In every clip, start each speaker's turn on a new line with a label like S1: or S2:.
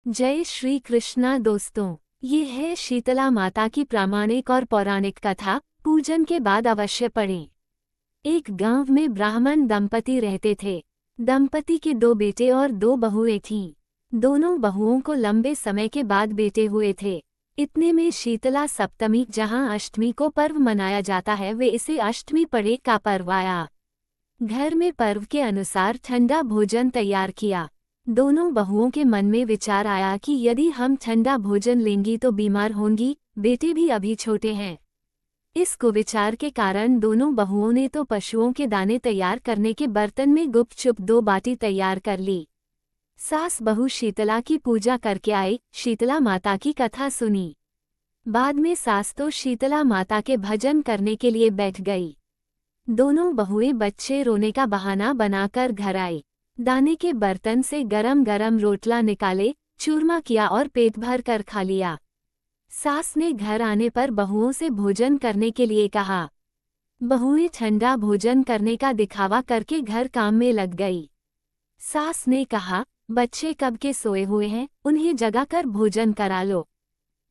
S1: जय श्री कृष्णा दोस्तों, ये है शीतला माता की प्रामाणिक और पौराणिक कथा। पूजन के बाद अवश्य पढ़ें। एक गांव में ब्राह्मण दंपति रहते थे। दंपति के 2 बेटे और 2 बहुएं थीं। दोनों बहुओं को लंबे समय के बाद बेटे हुए थे। इतने में शीतला सप्तमी, जहां अष्टमी को पर्व मनाया जाता है, वे इसे अष्टमी पड़े का पर्व आया। घर में पर्व के अनुसार ठंडा भोजन तैयार किया। दोनों बहुओं के मन में विचार आया कि यदि हम ठंडा भोजन लेंगी तो बीमार होंगी, बेटे भी अभी छोटे हैं। इस कुविचार के कारण दोनों बहुओं ने तो पशुओं के दाने तैयार करने के बर्तन में गुपचुप 2 बाटी तैयार कर ली। सास बहू शीतला की पूजा करके आई, शीतला माता की कथा सुनी। बाद में सास तो शीतला माता के भजन करने के लिए बैठ गई। दोनों बहुएं बच्चे रोने का बहाना बनाकर घर आई। दाने के बर्तन से गरम गरम रोटला निकाले, चूरमा किया और पेट भर कर खा लिया। सास ने घर आने पर बहुओं से भोजन करने के लिए कहा। बहुएं ठंडा भोजन करने का दिखावा करके घर काम में लग गई। सास ने कहा, बच्चे कब के सोए हुए हैं, उन्हें जगाकर भोजन करा लो।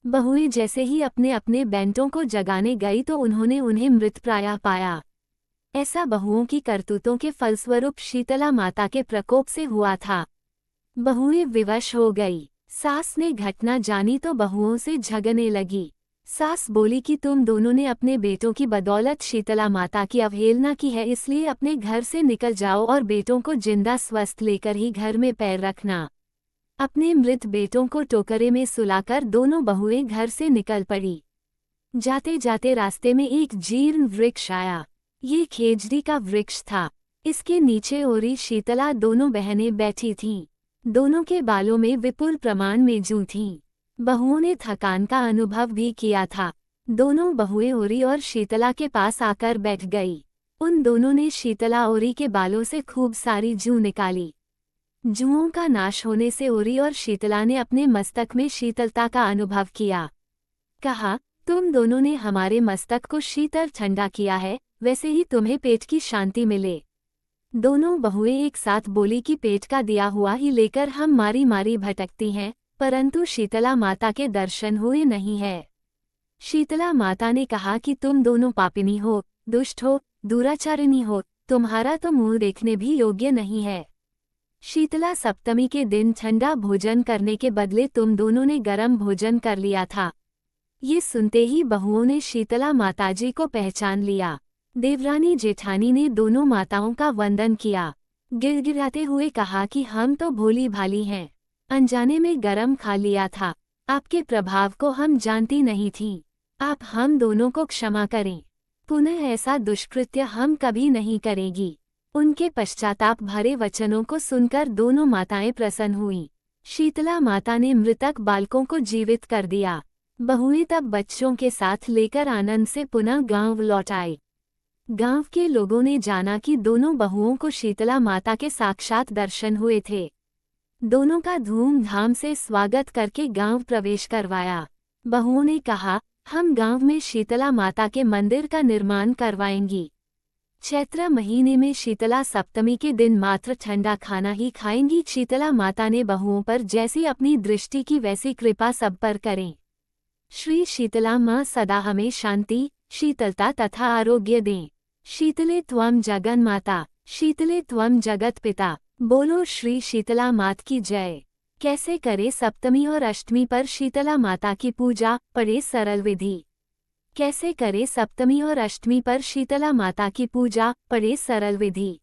S1: बहुएं जैसे ही अपने अपने बेटों को जगाने गई तो उन्होंने उन्हें मृतप्राय पाया। ऐसा बहुओं की करतूतों के फलस्वरूप शीतला माता के प्रकोप से हुआ था। बहुएं विवश हो गई। सास ने घटना जानी तो बहुओं से झगड़ने लगी। सास बोली कि तुम दोनों ने अपने बेटों की बदौलत शीतला माता की अवहेलना की है, इसलिए अपने घर से निकल जाओ और बेटों को जिंदा स्वस्थ लेकर ही घर में पैर रखना। अपने मृत बेटों को टोकरे में सुलाकर दोनों बहुएं घर से निकल पड़ी। जाते जाते रास्ते में एक जीर्ण वृक्ष आया। ये खेजड़ी का वृक्ष था। इसके नीचे ओरी शीतला दोनों बहनें बैठी थीं। दोनों के बालों में विपुल प्रमाण में जूं थीं। बहुओं ने थकान का अनुभव भी किया था। दोनों बहुएं ओरी और शीतला के पास आकर बैठ गई। उन दोनों ने शीतला ओरी के बालों से खूब सारी जूं निकाली। जुओं का नाश होने से ओरी और शीतला ने अपने मस्तक में शीतलता का अनुभव किया। कहा, तुम दोनों ने हमारे मस्तक को शीतल ठंडा किया है, वैसे ही तुम्हें पेट की शांति मिले। दोनों बहुएं एक साथ बोली कि पेट का दिया हुआ ही लेकर हम मारी मारी भटकती हैं, परंतु शीतला माता के दर्शन हुए नहीं है। शीतला माता ने कहा कि तुम दोनों पापिनी हो, दुष्ट हो, दुराचारिणी हो, तुम्हारा तो मुंह देखने भी योग्य नहीं है। शीतला सप्तमी के दिन ठंडा भोजन करने के बदले तुम दोनों ने गरम भोजन कर लिया था। ये सुनते ही बहुओं ने शीतला माताजी को पहचान लिया। देवरानी जेठानी ने दोनों माताओं का वंदन किया। गिड़गिड़ाते हुए कहा कि हम तो भोली भाली हैं, अनजाने में गरम खा लिया था। आपके प्रभाव को हम जानती नहीं थीं। आप हम दोनों को क्षमा करें। पुनः ऐसा दुष्कृत्य हम कभी नहीं करेंगी। उनके पश्चाताप भरे वचनों को सुनकर दोनों माताएं प्रसन्न हुईं। शीतला माता ने मृतक बालकों को जीवित कर दिया। बहुएं तब बच्चों के साथ लेकर आनंद से पुनः गांव लौट आए। गांव के लोगों ने जाना कि दोनों बहुओं को शीतला माता के साक्षात दर्शन हुए थे। दोनों का धूमधाम से स्वागत करके गांव प्रवेश करवाया। बहुओं ने कहा, हम गांव में शीतला माता के मंदिर का निर्माण करवाएंगी। चैत्र महीने में शीतला सप्तमी के दिन मात्र ठंडा खाना ही खाएंगी। शीतला माता ने बहुओं पर जैसी अपनी दृष्टि की वैसी कृपा सब पर करें। श्री शीतला माँ सदा हमें शांति, शीतलता तथा आरोग्य दें। शीतले त्वं जगन माता, शीतले त्वं जगत पिता। बोलो श्री शीतला मात की जय। कैसे करे सप्तमी और अष्टमी पर शीतला माता की पूजा, पढ़े सरल विधि। कैसे करे सप्तमी और अष्टमी पर शीतला माता की पूजा, पढ़े सरल विधि।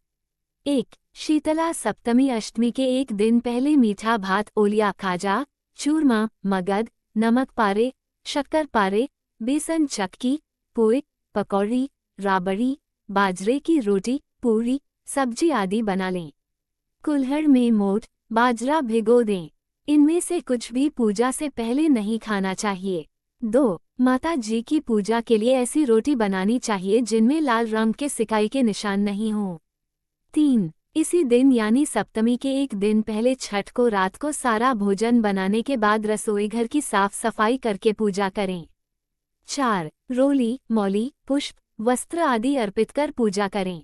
S1: 1. शीतला सप्तमी अष्टमी के एक दिन पहले मीठा भात, ओलिया, खाजा, चूरमा, मगध, नमक पारे, शक्कर पारे, बेसन चक्की, पोए, पकौड़ी, राबड़ी, बाजरे की रोटी, पूरी, सब्जी आदि बना लें। कुल्हड़ में मोठ, बाजरा भिगो दें। इनमें से कुछ भी पूजा से पहले नहीं खाना चाहिए। 2. माता जी की पूजा के लिए ऐसी रोटी बनानी चाहिए जिनमें लाल रंग के सिकाई के निशान नहीं हों। 3. इसी दिन यानी सप्तमी के एक दिन पहले छठ को रात को सारा भोजन बनाने के बाद रसोईघर की साफ सफाई करके पूजा करें। 4. रोली, मौली, पुष्प, वस्त्र आदि अर्पित कर पूजा करें।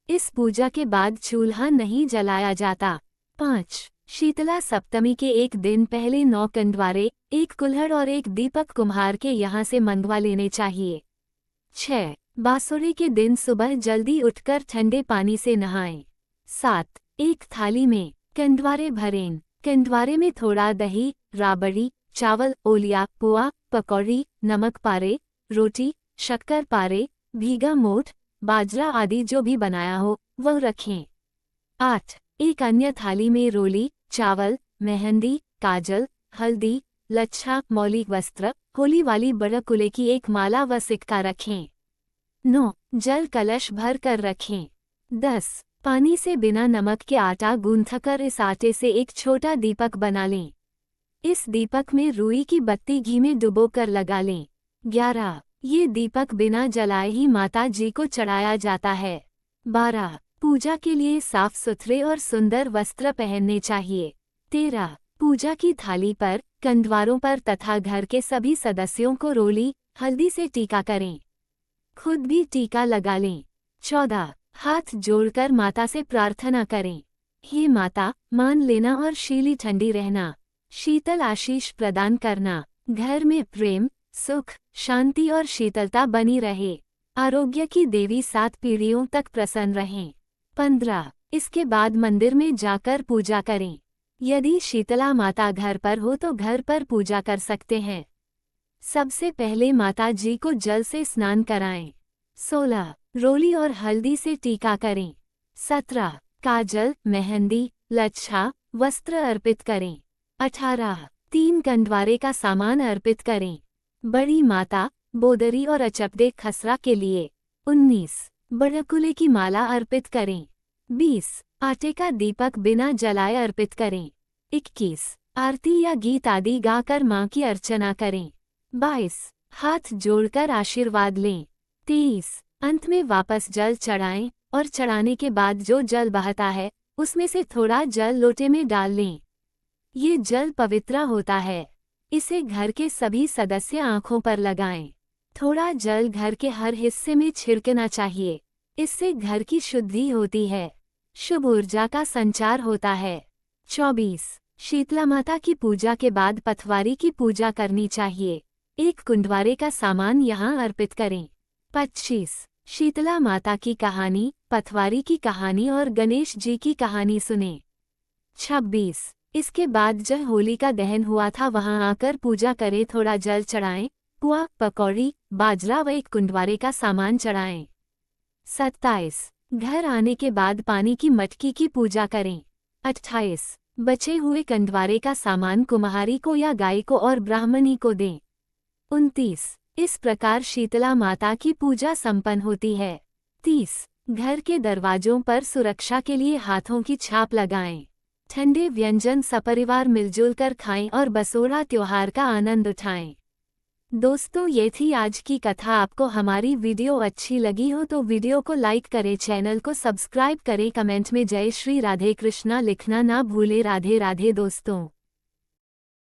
S1: इस पूजा के बाद चूल्हा नहीं जलाया जाता। 5. शीतला सप्तमी के एक दिन पहले 9 कंडवारे, 1 कुल्हड़ और 1 दीपक कुम्हार के यहाँ से मंगवा लेने चाहिए। 6. बासुरी के दिन सुबह जल्दी उठकर ठंडे पानी से नहाएं। 7. एक थाली में कंडवारे भरें। कंडवारे में थोड़ा दही, राबड़ी, चावल, ओलिया, पुआ, पकौड़ी, नमक पारे, रोटी, शक्कर पारे, भीगा मोठ, बाजरा आदि जो भी बनाया हो वह रखें। 8. एक अन्य थाली में रोली, चावल, मेहंदी, काजल, हल्दी, लच्छा, मौलिक वस्त्र, होली वाली बड़कुले की एक माला व सिक्का रखें। 9. जल कलश भर कर रखें। 10. पानी से बिना नमक के आटा गूंथकर इस आटे से एक छोटा दीपक बना लें। इस दीपक में रुई की बत्ती घी में डुबोकर लगा लें। 11. ये दीपक बिना जलाए ही माता जी को चढ़ाया जाता है। 12. पूजा के लिए साफ सुथरे और सुंदर वस्त्र पहनने चाहिए। 13. पूजा की थाली पर, कंडवारों पर तथा घर के सभी सदस्यों को रोली, हल्दी से टीका करें। खुद भी टीका लगा लें। 14. हाथ जोड़कर माता से प्रार्थना करें। हे माता, मान लेना और शीली ठंडी रहना, शीतल आशीष प्रदान करना, घर में प्रेम, सुख, शांति और शीतलता बनी रहे, आरोग्य की देवी 7 पीढ़ियों तक प्रसन्न रहें। 15. इसके बाद मंदिर में जाकर पूजा करें। यदि शीतला माता घर पर हो तो घर पर पूजा कर सकते हैं। सबसे पहले माता जी को जल से स्नान कराएं। 16. रोली और हल्दी से टीका करें। 17. काजल, मेहंदी, लच्छा, वस्त्र अर्पित करें। 18. 3 कंडवारे का सामान अर्पित करें। बड़ी माता, बोदरी और अचपदे खसरा के लिए। 19. बड़कुले की माला अर्पित करें। 20. आटे का दीपक बिना जलाए अर्पित करें। 21. आरती या गीत आदि गाकर मां की अर्चना करें। 22. हाथ जोड़कर आशीर्वाद लें। 23. अंत में वापस जल चढ़ाएं और चढ़ाने के बाद जो जल बहता है उसमें से थोड़ा जल लोटे में डाल लें। ये जल पवित्र होता है। इसे घर के सभी सदस्य आंखों पर लगाएं। थोड़ा जल घर के हर हिस्से में छिड़कना चाहिए। इससे घर की शुद्धि होती है, शुभ ऊर्जा का संचार होता है। 24. शीतला माता की पूजा के बाद पथवारी की पूजा करनी चाहिए। 1 कुंडवारे का सामान यहाँ अर्पित करें। 25. शीतला माता की कहानी, पथवारी की कहानी और गणेश जी की कहानी सुने। 26. इसके बाद जब होली का दहन हुआ था वहां आकर पूजा करें, थोड़ा जल चढ़ाएं, पुआ, पकौड़ी, बाजरा व 1 कुंडवारे का सामान चढ़ाएं। 27. घर आने के बाद पानी की मटकी की पूजा करें। 28. बचे हुए कंडवारे का सामान कुम्हारी को या गाय को और ब्राह्मणी को दें। 29. इस प्रकार शीतला माता की पूजा संपन्न होती है। 30. घर के दरवाजों पर सुरक्षा के लिए हाथों की छाप लगाएं। ठंडे व्यंजन सपरिवार मिलजुल कर खाएं और बसोड़ा त्योहार का आनंद उठाएं। दोस्तों, ये थी आज की कथा। आपको हमारी वीडियो अच्छी लगी हो तो वीडियो को लाइक करें, चैनल को सब्सक्राइब करें, कमेंट में जय श्री राधे कृष्णा लिखना ना भूले। राधे राधे दोस्तों।